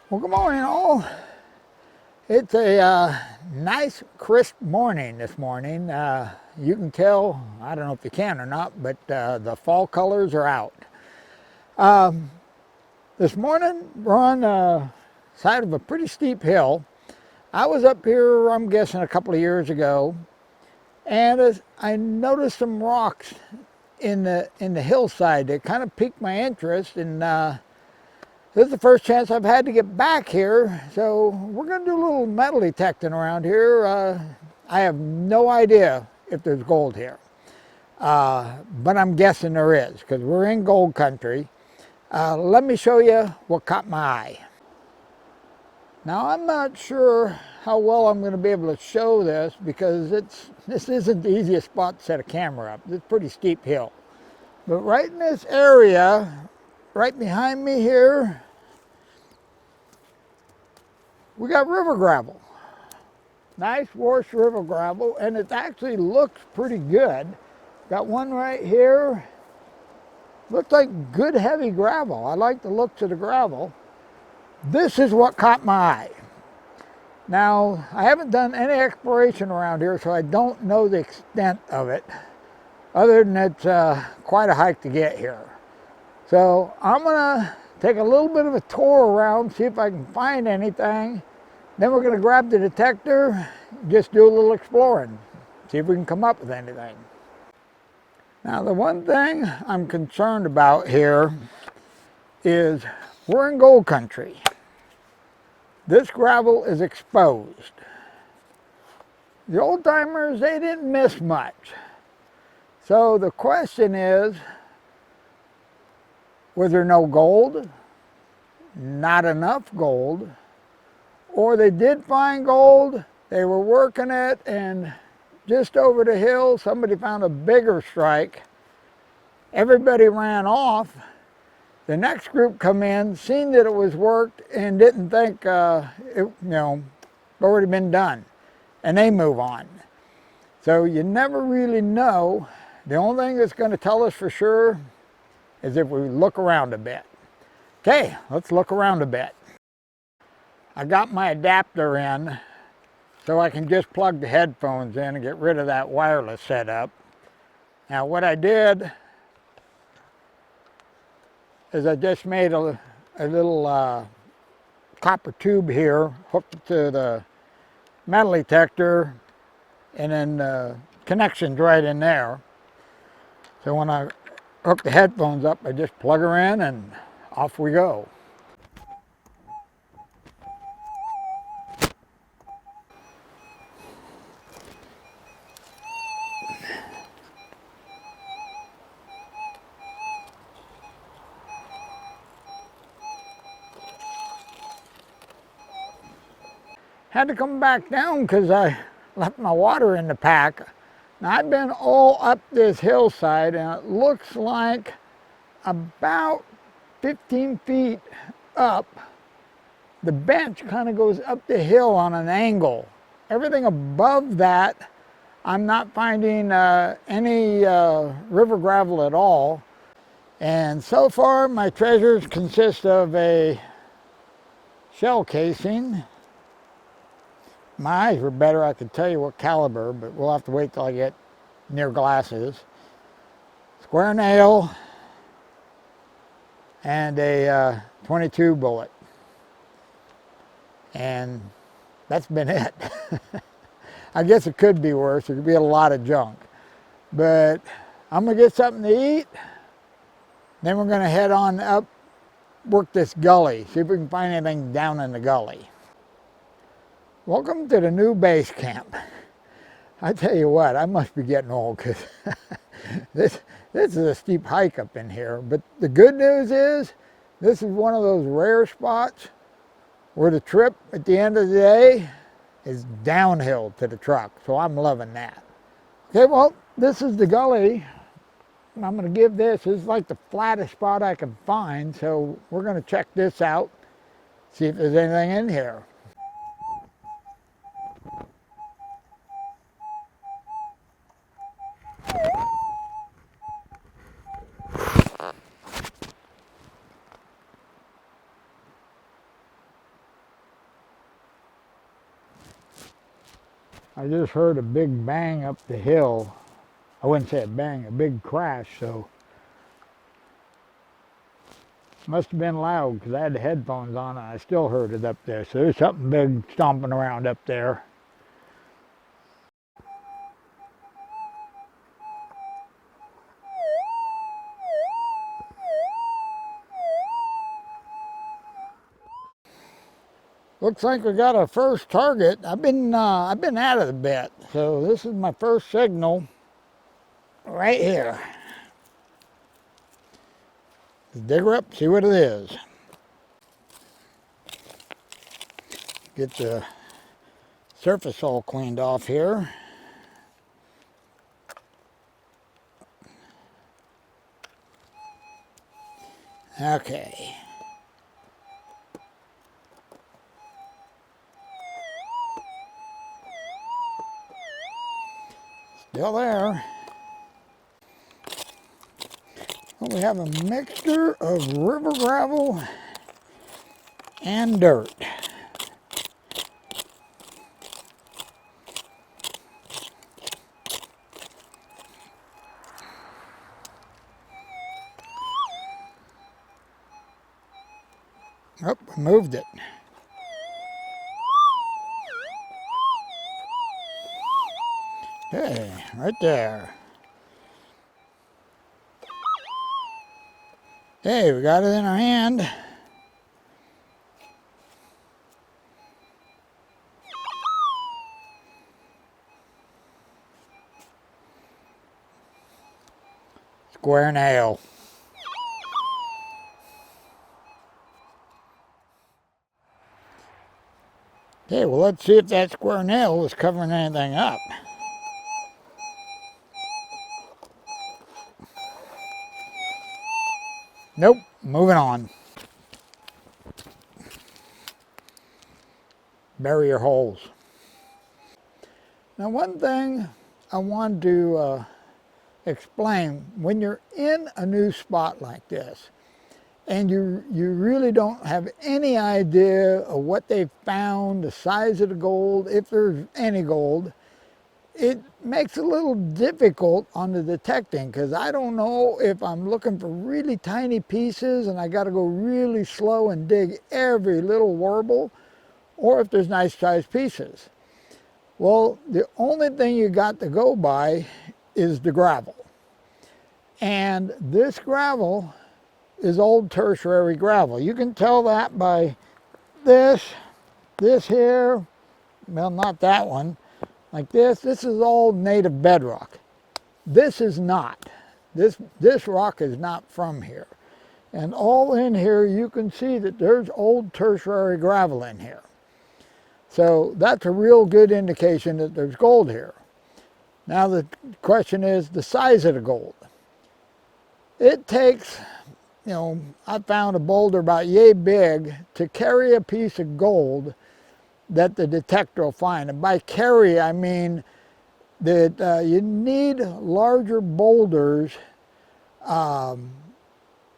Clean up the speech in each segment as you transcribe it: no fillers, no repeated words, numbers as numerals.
Well, good morning, all. It's a nice, crisp morning this morning. You can tell, I don't know if you can or not, but the fall colors are out. This morning, we're on the side of a pretty steep hill. I was up here, I'm guessing, a couple of years ago, and I noticed some rocks in the hillside that kind of piqued my interest, and this is the first chance I've had to get back here, so we're going to do a little metal detecting around here. I have no idea if there's gold here, but I'm guessing there is because we're in gold country. Let me show you what caught my eye. Now, I'm not sure how well I'm going to be able to show this because this isn't the easiest spot to set a camera up. It's a pretty steep hill. But right in this area, right behind me here, we got river gravel. Nice washed river gravel, and it actually looks pretty good. Got one right here. Looks like good heavy gravel. I like the looks of the gravel. This is what caught my eye. Now, I haven't done any exploration around here, so I don't know the extent of it, other than it's quite a hike to get here. So I'm gonna take a little bit of a tour around, see if I can find anything. Then we're gonna grab the detector, just do a little exploring, see if we can come up with anything. Now, the one thing I'm concerned about here is we're in gold country. This gravel is exposed. The old timers, they didn't miss much. So the question is, was there no gold? Not enough gold? Or they did find gold, they were working it, and just over the hill, somebody found a bigger strike. Everybody ran off. The next group come in, seen that it was worked, and didn't think it already been done, and they move on. So you never really know. The only thing that's going to tell us for sure is if we look around a bit. Okay, let's look around a bit. I got my adapter in so I can just plug the headphones in and get rid of that wireless setup. Now, what I did is I just made a little copper tube here, hooked it to the metal detector, and then the connection's right in there. So when I hook the headphones up, I just plug her in and off we go. Had to come back down because I left my water in the pack. Now, I've been all up this hillside, and it looks like about 15 feet up, the bench kind of goes up the hill on an angle. Everything above that, I'm not finding any river gravel at all. And so far, my treasures consist of a shell casing. My eyes were better, I could tell you what caliber, but we'll have to wait till I get near glasses. Square nail, and a 22 bullet. And that's been it. I guess it could be worse. It could be a lot of junk. But I'm going to get something to eat. Then we're going to head on up, work this gully, see if we can find anything down in the gully. Welcome to the new base camp. I tell you what, I must be getting old because this is a steep hike up in here. But the good news is, this is one of those rare spots where the trip at the end of the day is downhill to the truck. So I'm loving that. Okay, well, this is the gully. I'm going to give this is like the flattest spot I can find. So we're going to check this out, see if there's anything in here. I just heard a big bang up the hill. I wouldn't say a bang, a big crash, so must have been loud because I had the headphones on and I still heard it up there. So there's something big stomping around up there. Looks like we got our first target. I've been at it a bit, so this is my first signal right here. Let's dig her up, see what it is. Get the surface all cleaned off here. Okay. Still there. Well, we have a mixture of river gravel and dirt. Oh, I moved it. Okay, right there. Hey, we got it in our hand. Square nail. Okay, well, let's see if that square nail was covering anything up. Nope, moving on. Bury your holes. Now, one thing I want to explain, when you're in a new spot like this, and you really don't have any idea of what they've found, the size of the gold, if there's any gold, it makes it a little difficult on the detecting because I don't know if I'm looking for really tiny pieces and I got to go really slow and dig every little warble, or if there's nice sized pieces. Well, the only thing you got to go by is the gravel. And this gravel is old tertiary gravel. You can tell that by this here, well, not that one, like this is all native bedrock. This is not. This rock is not from here. And all in here you can see that there's old tertiary gravel in here. So that's a real good indication that there's gold here. Now the question is the size of the gold. It takes, you know, I found a boulder about yay big to carry a piece of gold that the detector will find. And by carry, I mean that you need larger boulders to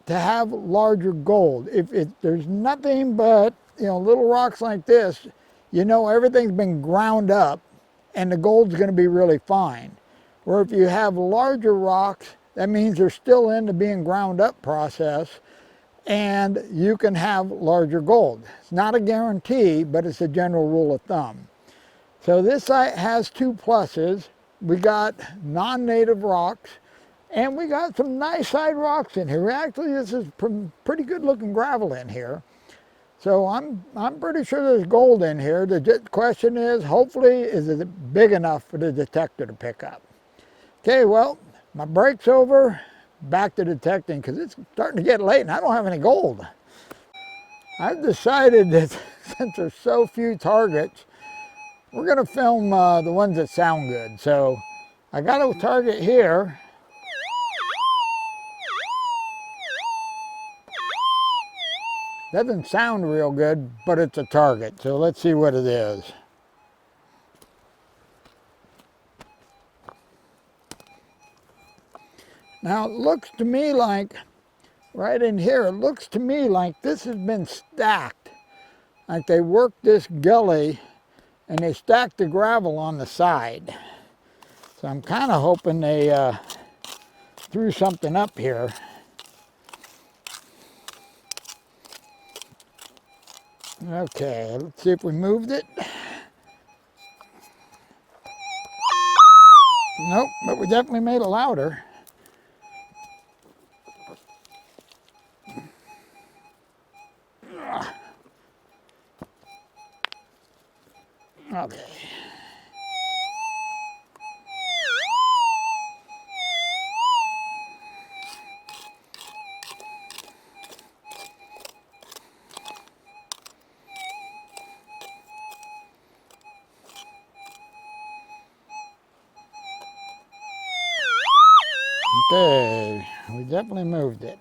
have larger gold. If there's nothing but, you know, little rocks like this, you know everything's been ground up and the gold's going to be really fine. Or if you have larger rocks, that means they're still in the being ground up process and you can have larger gold. It's not a guarantee, but it's a general rule of thumb. So this site has two pluses. We got non-native rocks and we got some nice side rocks in here. Actually, this is pretty good looking gravel in here. So I'm pretty sure there's gold in here. The question is, hopefully, is it big enough for the detector to pick up? Okay, well, my break's over. Back to detecting because it's starting to get late and I don't have any gold. I've decided that since there's so few targets, we're going to film the ones that sound good. So I got a target here. Doesn't sound real good, but it's a target. So let's see what it is. Now it looks to me like, right in here, it looks to me like this has been stacked. Like they worked this gully and they stacked the gravel on the side. So I'm kind of hoping they threw something up here. Okay, let's see if we moved it. Nope, but we definitely made it louder. Okay. Okay, we definitely moved it.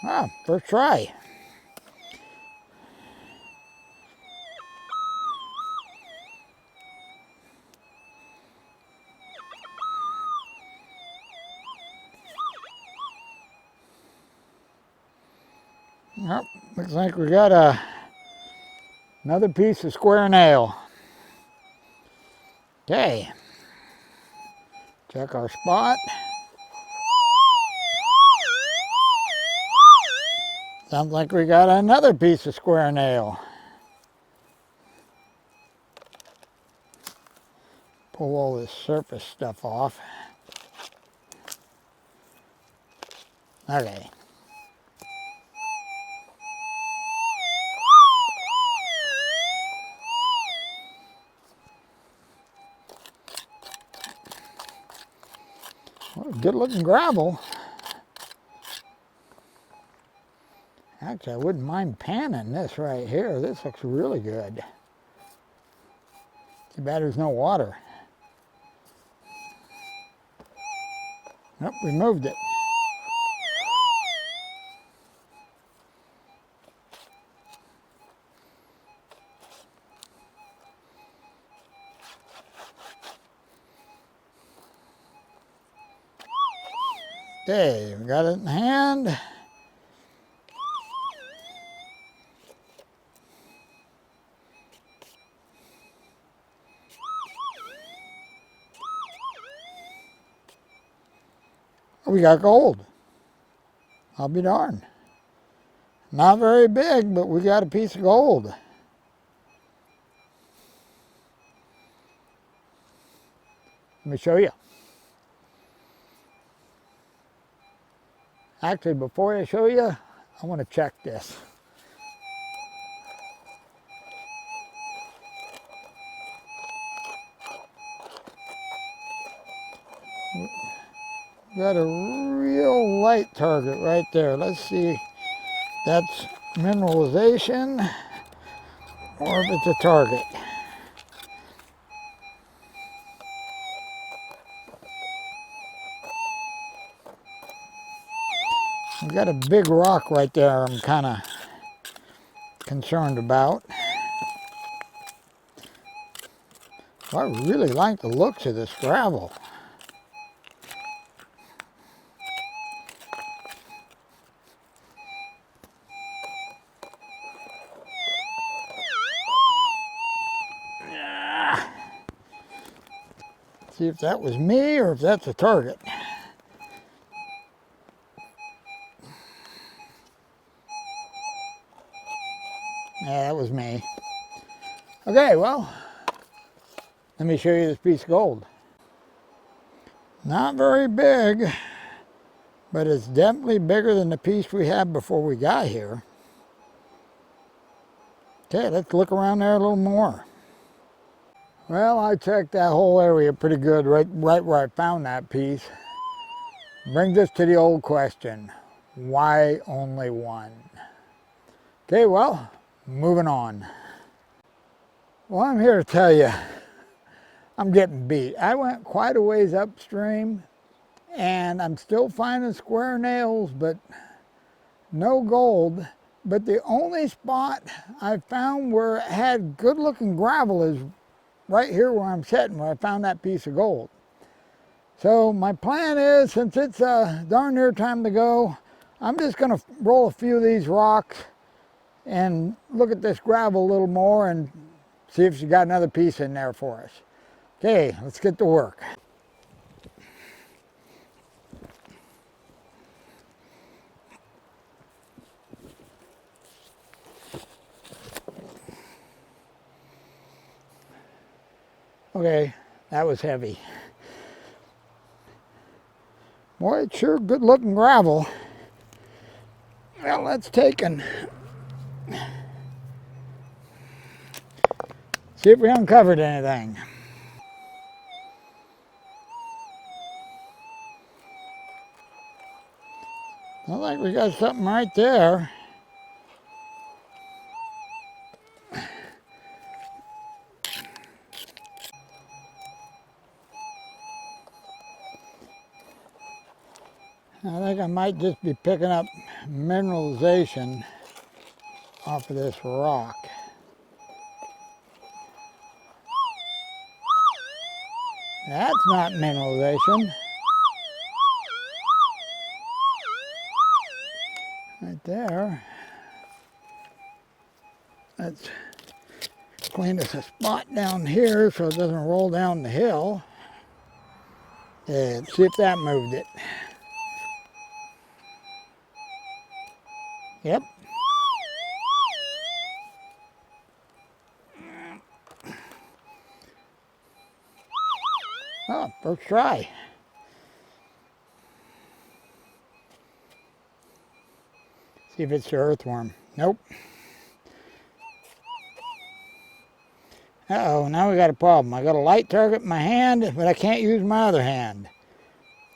Ah, first try. Yep, looks like we got another piece of square nail. Okay, check our spot. Sounds like we got another piece of square nail. Pull all this surface stuff off. Okay. Well, good looking gravel. Actually, I wouldn't mind panning this right here. This looks really good. Too bad there's no water. Nope, we moved it. Okay, we got it in hand. We got gold. I'll be darned. Not very big, but we got a piece of gold. Let me show you. Actually, before I show you, I want to check this. Got a real light target right there. Let's see if that's mineralization or if it's a target. We got a big rock right there I'm kind of concerned about. I really like the looks of this gravel. See if that was me or if that's a target. Yeah, that was me. Okay, well, let me show you this piece of gold. Not very big, but it's definitely bigger than the piece we had before we got here. Okay, let's look around there a little more. Well, I checked that whole area pretty good right where I found that piece. Brings us to the old question, why only one? Okay, well, moving on. Well, I'm here to tell you, I'm getting beat. I went quite a ways upstream, and I'm still finding square nails, but no gold. But the only spot I found where it had good looking gravel is right here where I'm sitting, where I found that piece of gold. So my plan is, since it's darn near time to go, I'm just going to roll a few of these rocks and look at this gravel a little more and see if she's got another piece in there for us. Okay, let's get to work. Okay, that was heavy. Boy, it's sure good looking gravel. Well, let's take and see if we uncovered anything. I think we got something right there. I think I might just be picking up mineralization off of this rock. That's not mineralization. Right there. Let's clean us a spot down here so it doesn't roll down the hill. And see if that moved it. Yep. Oh, first try. See if it's the earthworm. Nope. Uh-oh, now we got a problem. I got a light target in my hand, but I can't use my other hand.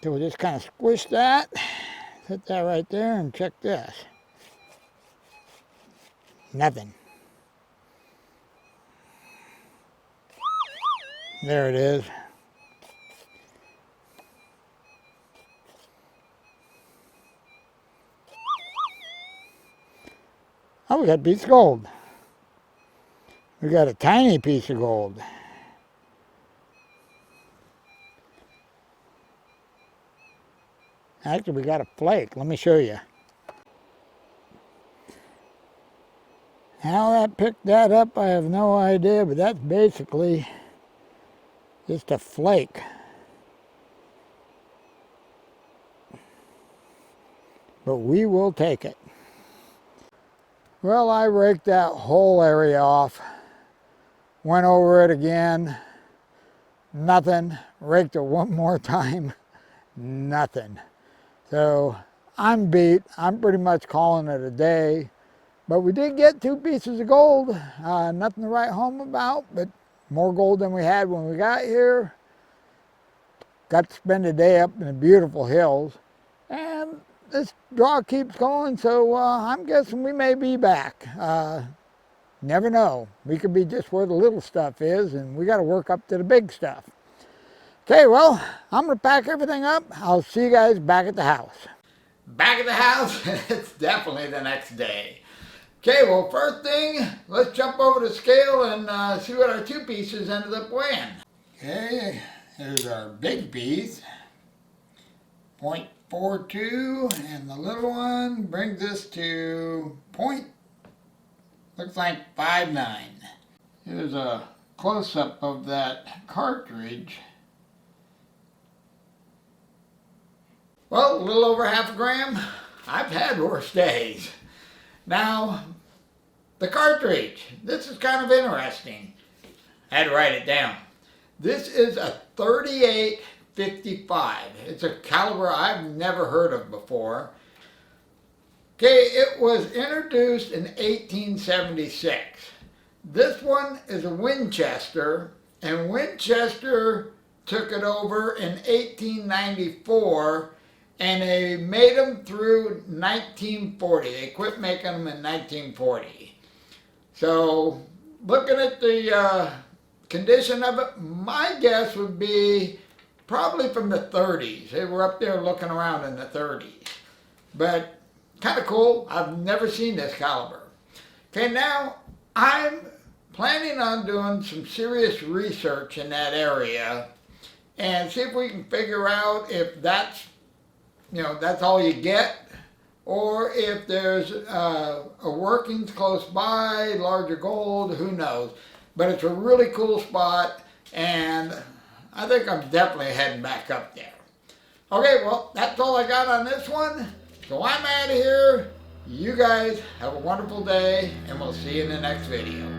So we'll just kind of squish that, hit that right there, and check this. Nothing. There it is. Oh, we got a piece of gold. We got a tiny piece of gold. Actually, we got a flake. Let me show you. How that picked that up, I have no idea, but that's basically just a flake. But we will take it. Well, I raked that whole area off. Went over it again. Nothing. Raked it one more time. Nothing. So I'm beat. I'm pretty much calling it a day. But we did get 2 pieces of gold. Nothing to write home about, but more gold than we had when we got here. Got to spend a day up in the beautiful hills. And this draw keeps going, so I'm guessing we may be back. Never know. We could be just where the little stuff is, and we got to work up to the big stuff. Okay, well, I'm going to pack everything up. I'll see you guys back at the house. Back at the house, it's definitely the next day. Okay, well, first thing, let's jump over the scale and see what our 2 pieces ended up weighing. Okay, here's our big piece, 0.42, and the little one brings us to looks like 5.9. Here's a close-up of that cartridge. Well, a little over half a gram. I've had worse days. Now, the cartridge. This is kind of interesting. I had to write it down. This is a 38-55. It's a caliber I've never heard of before. Okay, it was introduced in 1876. This one is a Winchester, and Winchester took it over in 1894, and they made them through 1940. They quit making them in 1940. So, looking at the condition of it, my guess would be probably from the 30s. They were up there looking around in the 30s. But kind of cool. I've never seen this caliber. Okay, now I'm planning on doing some serious research in that area and see if we can figure out if that's, that's all you get, or if there's a workings close by, larger gold, who knows. But it's a really cool spot, and I think I'm definitely heading back up there. Okay, well, that's all I got on this one. So I'm out of here. You guys have a wonderful day, and we'll see you in the next video.